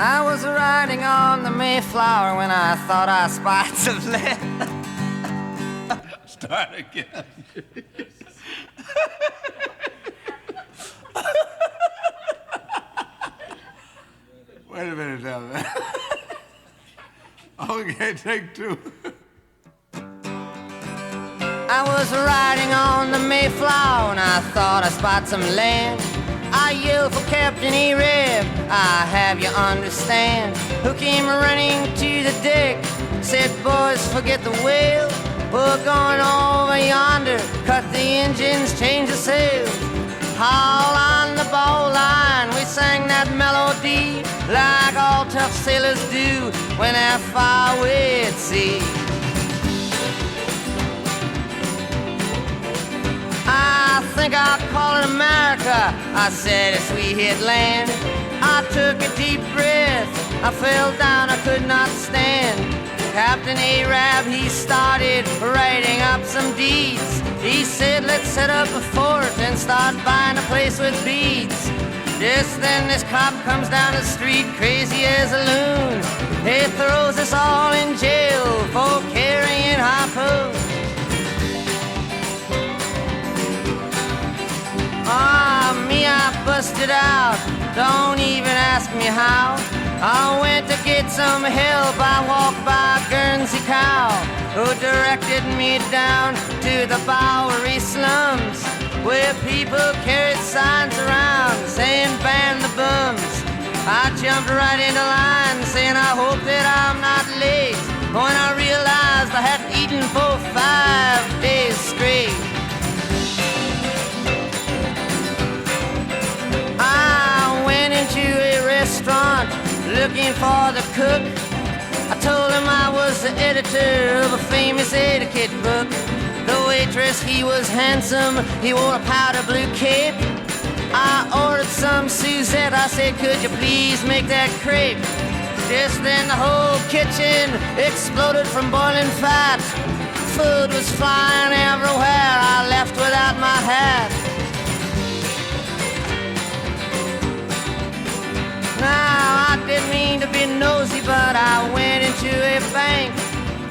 I was riding on the Mayflower when I thought I spied some land. Start again. Wait a minute now, man. Okay, take two. I was riding on the Mayflower and I thought I spied some land. I yelled for Captain Arab, I have you understand. Who came running to the deck, said, boys, forget the whale. We're going over yonder, cut the engines, change the sails. Haul on the bowline, we sang that melody like all tough sailors do when they're far away at sea. I think I'll call it America, I said as we hit land. I took a deep breath, I fell down, I could not stand. Captain Arab, he started writing up some deeds. He said, let's set up a fort and start buying a place with beads. Just then this cop comes down the street, crazy as a loon. He throws us all in jail for carrying harpoons. Me, I busted out, don't even ask me how. I went to get some help, I walked by Guernsey Cow, who directed me down to the Bowery slums, where people carried signs around saying ban the bums. I jumped right into line saying I hope that I'm not late, when I realized I hadn't eaten for 5 days straight. I went into a restaurant looking for the cook. I told him I was the editor of a famous etiquette book. The waitress, he was handsome, he wore a powder blue cape. I ordered some Suzette, I said, could you please make that crepe? Just then the whole kitchen exploded from boiling fat. Food was flying everywhere, I left without my hat. Now, I didn't mean to be nosy, but I went into a bank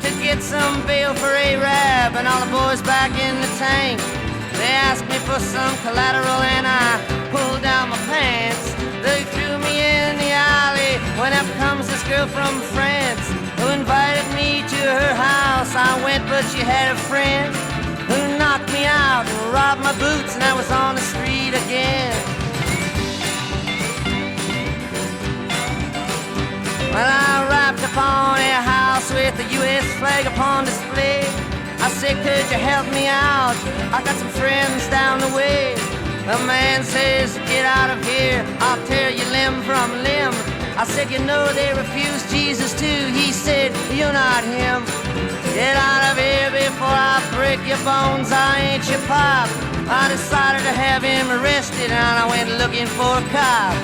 to get some bail for Arab and all the boys back in the tank. They asked me for some collateral and I pulled down my pants. They threw me in the alley when up comes this girl from France who invited me to her house. I went, but she had a friend who knocked me out and robbed my boots, and I was on the street again. Well, I rapped upon a house with the U.S. flag upon display. I said, could you help me out? I got some friends down the way. The man says, get out of here, I'll tear you limb from limb. I said, you know they refused Jesus too. He said, you're not him. Get out of here before I break your bones, I ain't your pop. I decided to have him arrested and I went looking for a cop.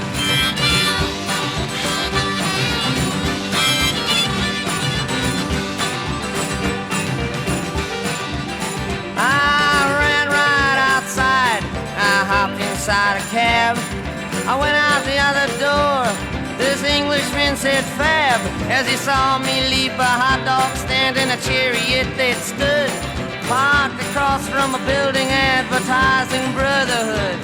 I ran right outside, I hopped inside a cab. I went out the other door, this Englishman said fab, as he saw me leap a hot dog stand in a chariot that stood parked across from a building advertising brotherhood.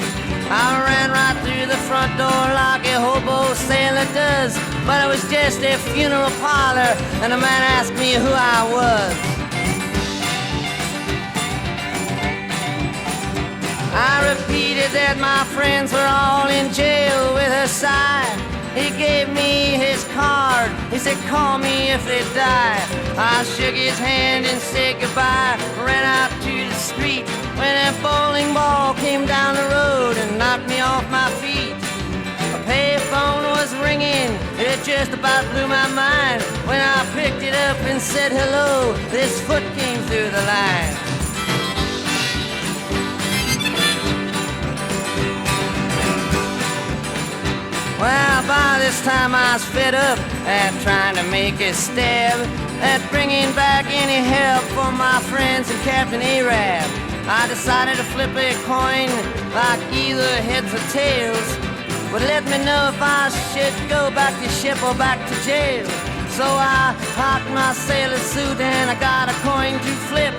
I ran right through the front door like a hobo sailor does, but it was just a funeral parlor and the man asked me who I was. I repeated that my friends were all in jail with a sigh. He gave me his card, he said call me if they die. I shook his hand and said goodbye, ran out to the street when a bowling ball came down the road and knocked me off my feet. A payphone was ringing, it just about blew my mind. When I picked it up and said hello, this foot came through the line. Well, by this time I was fed up at trying to make a stab at bringing back any help for my friends and Captain Arab. I decided to flip a coin like either heads or tails. would let me know if I should go back to ship or back to jail. So I hocked my sailor suit and I got a coin to flip.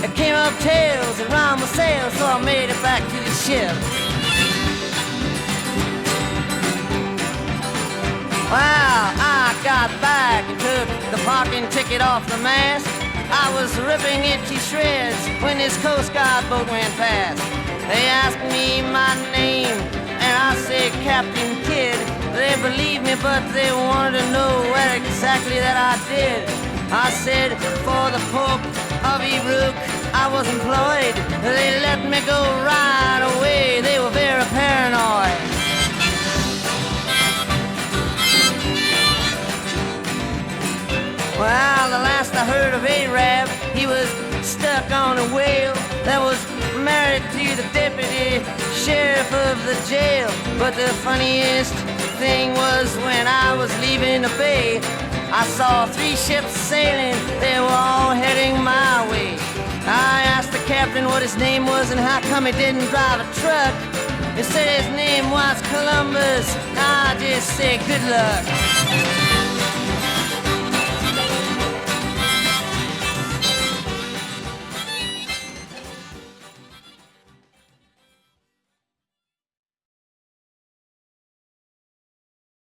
It came up tails and round my sails, so I made it back to the ship. Well, I got back and took the parking ticket off the mast. I was ripping it to shreds when this Coast Guard boat went past. They asked me my name, and I said Captain Kidd. They believed me, but they wanted to know what exactly that I did. I said, for the Pope of Erook, I was employed. They let me go right away. They were very paranoid. Well, the last I heard of Arab, he was stuck on a whale that was married to the deputy sheriff of the jail. But the funniest thing was when I was leaving the bay, I saw 3 ships sailing, they were all heading my way. I asked the captain what his name was and how come he didn't drive a truck. He said his name was Columbus. I just said good luck.